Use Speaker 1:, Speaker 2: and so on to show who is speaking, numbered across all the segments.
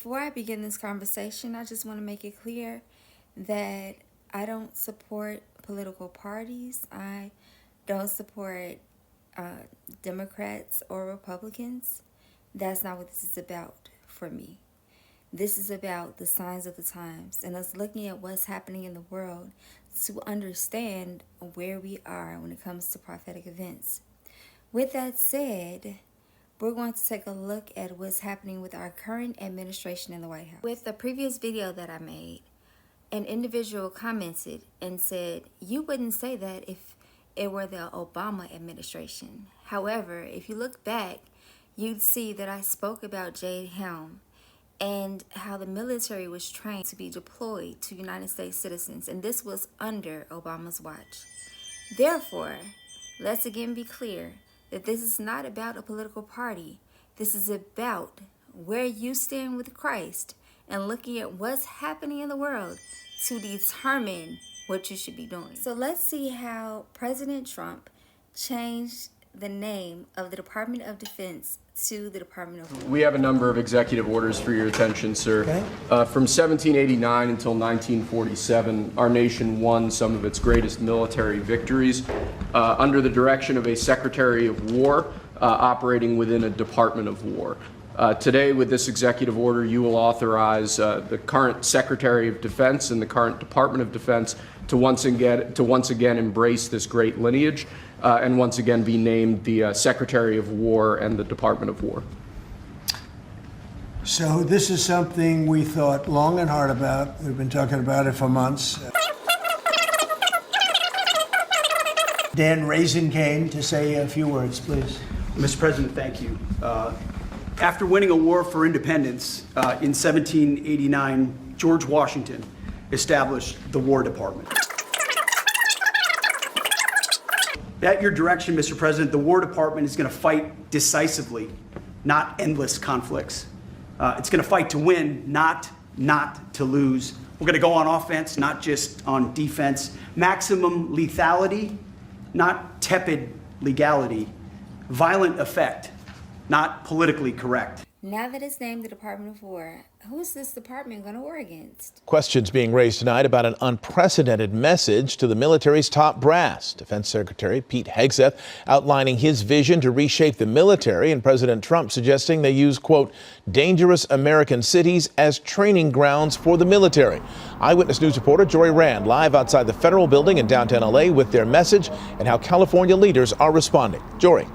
Speaker 1: Before I begin this conversation, I just want to make it clear that I don't support political parties. I don't support Democrats or Republicans. That's not what this is about for me. This is about the signs of the times and us looking at what's happening in the world to understand where we are when it comes to prophetic events. With that said, we're going to take a look at what's happening with our current administration in the White House. With the previous video that I made, an individual commented and said, you wouldn't say that if it were the Obama administration. However, if you look back, you'd see that I spoke about Jade Helm and how the military was trained to be deployed to United States citizens, and this was under Obama's watch. Therefore, let's again be clear that this is not about a political party. This is about where you stand with Christ and looking at what's happening in the world to determine what you should be doing. So let's see how President Trump changed the name of the Department of Defense to the Department of War.
Speaker 2: We have a number of executive orders for your attention, sir.
Speaker 3: Okay.
Speaker 2: From 1789 until 1947, our nation won some of its greatest military victories under the direction of a Secretary of War operating within a Department of War. Today, with this executive order, you will authorize the current Secretary of Defense and the current Department of Defense to once again embrace this great lineage and once again be named the Secretary of War and the Department of War.
Speaker 3: So this is something we thought long and hard about. We've been talking about it for months. Dan Raisin came to say a few words, please.
Speaker 4: Mr. President, thank you. After winning a war for independence in 1789, George Washington established the War Department. At your direction, Mr. President, the War Department is going to fight decisively, not endless conflicts. It's going to fight to win, not to lose. We're going to go on offense, not just on defense. Maximum lethality, not tepid legality. Violent effect, not politically correct.
Speaker 1: Now that it's named the Department of War, who is this department going to war against?
Speaker 5: Questions being raised tonight about an unprecedented message to the military's top brass. Defense Secretary Pete Hegseth outlining his vision to reshape the military, and President Trump suggesting they use, quote, dangerous American cities as training grounds for the military. Eyewitness News reporter Jory Rand live outside the Federal Building in downtown LA with their message and how California leaders are responding. Jory.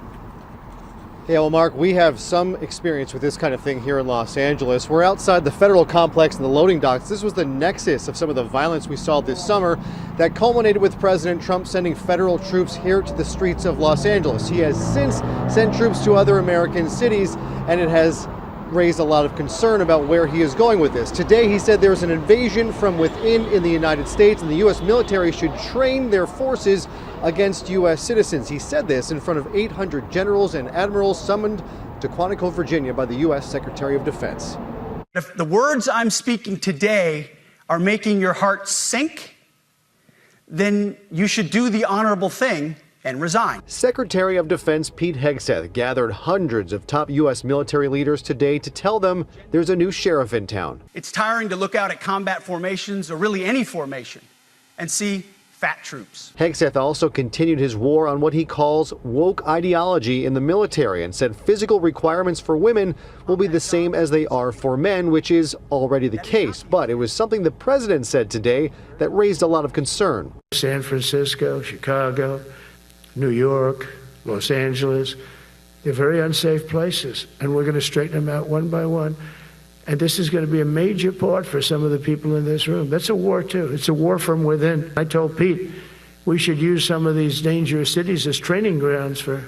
Speaker 6: Yeah, well, Mark, we have some experience with this kind of thing here in Los Angeles. We're outside the federal complex and the loading docks. This was the nexus of some of the violence we saw this summer that culminated with President Trump sending federal troops here to the streets of Los Angeles. He has since sent troops to other American cities, and it has raised a lot of concern about where he is going with this. Today, he said there's an invasion from within in the United States, and the U.S. military should train their forces against U.S. citizens. He said this in front of 800 generals and admirals summoned to Quantico, Virginia by the U.S. Secretary of Defense.
Speaker 4: If the words I'm speaking today are making your heart sink, then you should do the honorable thing and resign.
Speaker 6: Secretary of Defense Pete Hegseth gathered hundreds of top U.S. military leaders today to tell them there's a new sheriff in town.
Speaker 4: It's tiring to look out at combat formations, or really any formation, and see fat troops.
Speaker 6: Hegseth also continued his war on what he calls woke ideology in the military and said physical requirements for women will be the same as they are for men, which is already the case. But it was something the president said today that raised a lot of concern.
Speaker 7: San Francisco, Chicago, New York, Los Angeles, they're very unsafe places, and we're going to straighten them out one by one. And this is going to be a major part for some of the people in this room. That's a war, too. It's a war from within. I told Pete we should use some of these dangerous cities as training grounds for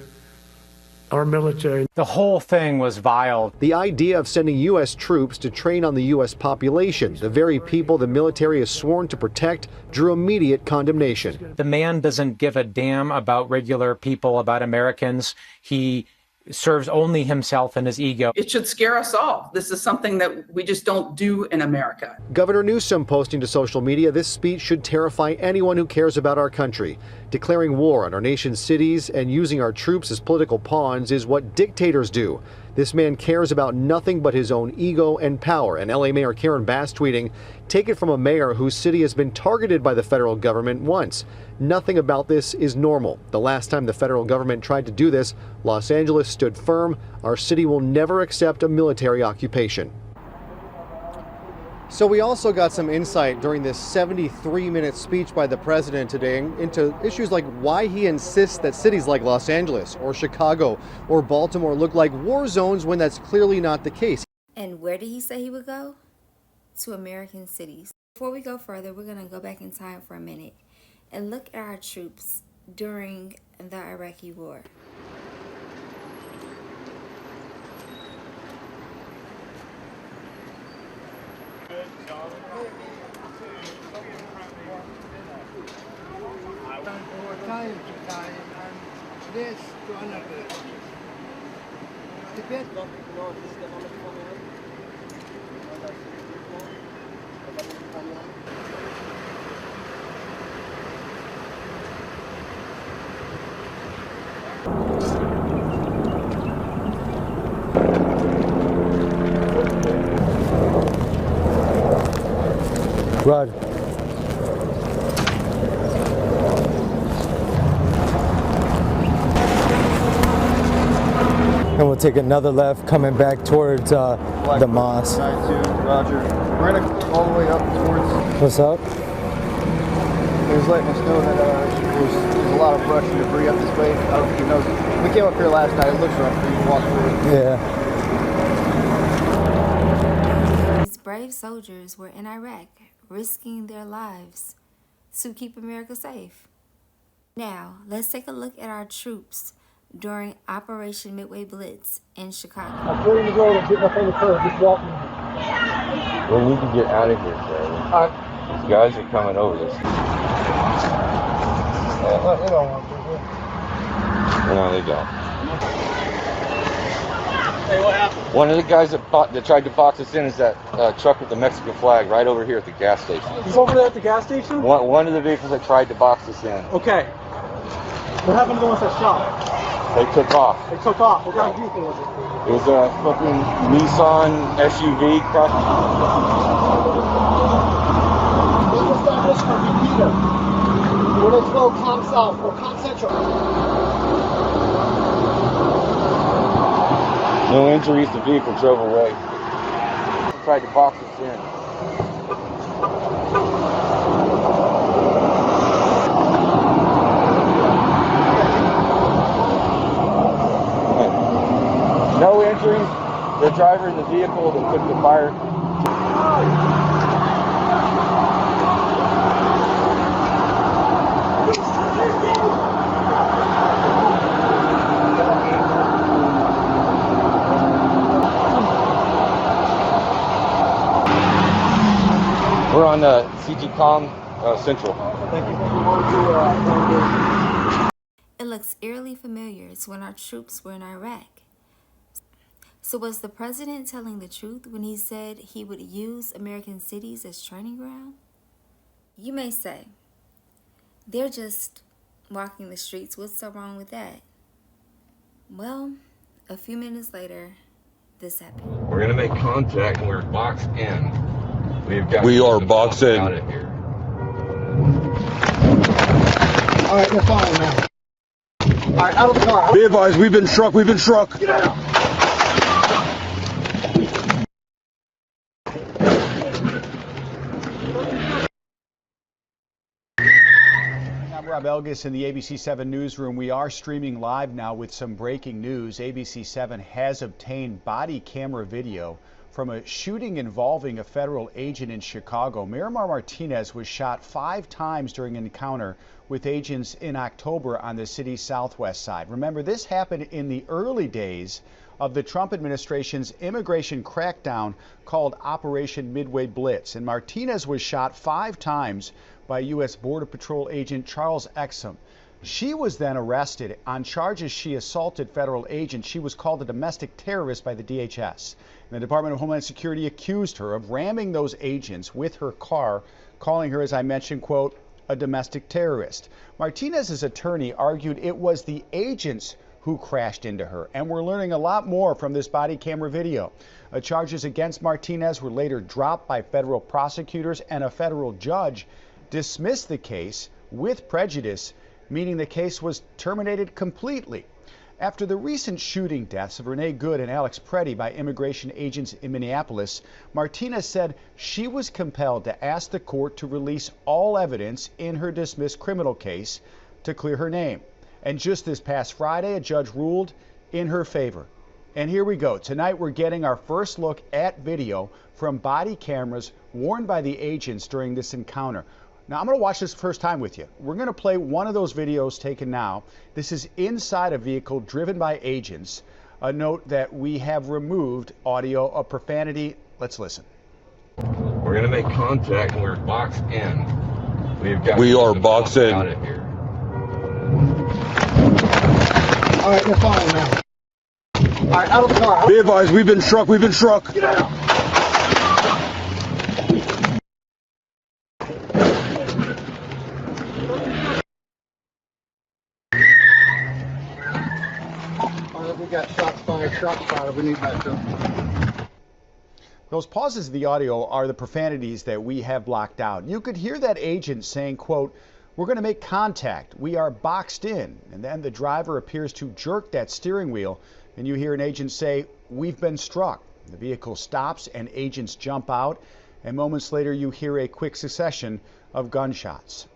Speaker 7: our military.
Speaker 8: The whole thing was vile.
Speaker 6: The idea of sending U.S. troops to train on the U.S. population, the very people the military is sworn to protect, drew immediate condemnation.
Speaker 8: The man doesn't give a damn about regular people, about Americans. He serves only himself and his ego.
Speaker 9: It should scare us all. This is something that we just don't do in America.
Speaker 6: Governor Newsom posting to social media, this speech should terrify anyone who cares about our country. Declaring war on our nation's cities and using our troops as political pawns is what dictators do. This man cares about nothing but his own ego and power. And LA Mayor Karen Bass tweeting, "Take it from a mayor whose city has been targeted by the federal government once. Nothing about this is normal. The last time the federal government tried to do this, Los Angeles stood firm. Our city will never accept a military occupation." So we also got some insight during this 73-minute speech by the president today into issues like why he insists that cities like Los Angeles or Chicago or Baltimore look like war zones when that's clearly not the case.
Speaker 1: And where did he say he would go? To American cities. Before we go further, we're going to go back in time for a minute and look at our troops during the Iraqi war.
Speaker 10: Rod. And we'll take another left coming back towards the mosque.
Speaker 11: 9-2, Roger. We're gonna go all the way up towards.
Speaker 10: What's up?
Speaker 11: He was letting us know that there's a lot of brush and debris up this way. I don't know if you know. We came up here last night. It looks rough. You can walk through it.
Speaker 10: Yeah.
Speaker 1: These brave soldiers were in Iraq, risking their lives to keep America safe. Now, let's take a look at our troops during Operation Midway Blitz in Chicago.
Speaker 12: I'm clearing the road and getting up on the curb, just walking.
Speaker 13: We need to get out of here, sir. These guys are coming over this.
Speaker 12: They don't want to.
Speaker 13: No, they don't.
Speaker 12: Hey, what happened?
Speaker 13: One of the guys that tried to box us in is that truck with the Mexican flag right over here at the gas station.
Speaker 12: He's over there at the gas station?
Speaker 13: One of the vehicles that tried to box us in.
Speaker 12: Okay. What happened to the ones that shot?
Speaker 13: They took off.
Speaker 12: They took off. What kind of vehicle was it?
Speaker 13: It was a fucking Nissan SUV.
Speaker 12: Establish for repeater. We're going to throw Com South or Com Central.
Speaker 13: No injuries. The vehicle drove away. Tried to box us in. No injuries. The driver in the vehicle that took the fire. We're on CGCOM Central.
Speaker 1: It looks eerily familiar to when our troops were in Iraq. So was the president telling the truth when he said he would use American cities as training ground? You may say, they're just walking the streets. What's so wrong with that? Well, a few minutes later, this happened.
Speaker 13: We're gonna make contact and we're boxed in.
Speaker 14: We are boxed in.
Speaker 12: All right, we're following now. All right, out of the car.
Speaker 14: Be advised, we've been struck. We've been struck.
Speaker 12: Get out.
Speaker 15: I'm Rob Elgis in the ABC7 newsroom. We are streaming live now with some breaking news. ABC7 has obtained body camera video from a shooting involving a federal agent in Chicago. Miramar Martinez was shot 5 times during an encounter with agents in October on the city's southwest side. Remember, this happened in the early days of the Trump administration's immigration crackdown called Operation Midway Blitz. And Martinez was shot 5 times by U.S. Border Patrol agent Charles Exum. She was then arrested on charges she assaulted federal agents. She was called a domestic terrorist by the DHS. And the Department of Homeland Security accused her of ramming those agents with her car, calling her, as I mentioned, quote, a domestic terrorist. Martinez's attorney argued it was the agents who crashed into her. And we're learning a lot more from this body camera video. Charges against Martinez were later dropped by federal prosecutors, and a federal judge dismissed the case with prejudice, meaning the case was terminated completely. After the recent shooting deaths of Renee Good and Alex Preddy by immigration agents in Minneapolis, Martinez said she was compelled to ask the court to release all evidence in her dismissed criminal case to clear her name. And just this past Friday, a judge ruled in her favor. And here we go. Tonight, we're getting our first look at video from body cameras worn by the agents during this encounter. Now, I'm going to watch this first time with you. We're going to play one of those videos taken now. This is inside a vehicle driven by agents. A note that we have removed audio of profanity. Let's listen.
Speaker 13: We're going to make contact and we're boxed in.
Speaker 14: We are boxed in.
Speaker 12: All right, they're following now. All right, out of the car.
Speaker 14: Be advised, we've been struck. We've been struck.
Speaker 12: Get out. We got shots fired. We need backup.
Speaker 15: Those pauses of the audio are the profanities that we have blocked out. You could hear that agent saying, quote, "We're going to make contact. We are boxed in." And then the driver appears to jerk that steering wheel, and you hear an agent say, "We've been struck." The vehicle stops and agents jump out, and moments later you hear a quick succession of gunshots.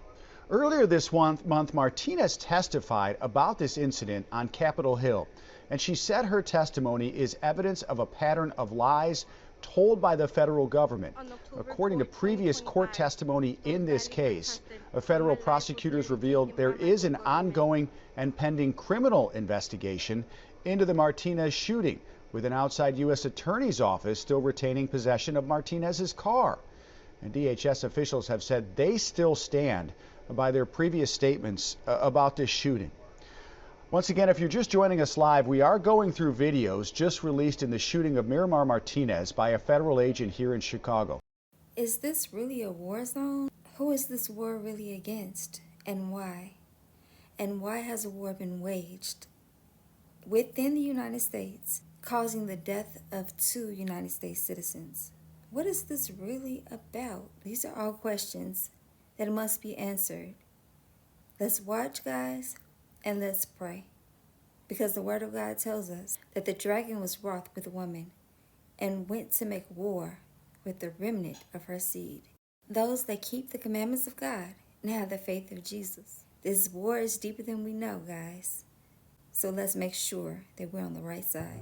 Speaker 15: Earlier this month, Martinez testified about this incident on Capitol Hill, and she said her testimony is evidence of a pattern of lies told by the federal government. According to previous court testimony in this case, federal prosecutors revealed there is an ongoing and pending criminal investigation into the Martinez shooting, with an outside U.S. Attorney's office still retaining possession of Martinez's car. And DHS officials have said they still stand by their previous statements about this shooting. Once again, if you're just joining us live, we are going through videos just released in the shooting of Miramar Martinez by a federal agent here in Chicago.
Speaker 1: Is this really a war zone? Who is this war really against, and why? And why has a war been waged within the United States, causing the death of 2 United States citizens? What is this really about? These are all questions that must be answered. Let's watch, guys, and let's pray. Because the Word of God tells us that the dragon was wroth with a woman and went to make war with the remnant of her seed. Those that keep the commandments of God and have the faith of Jesus. This war is deeper than we know, guys. So let's make sure that we're on the right side.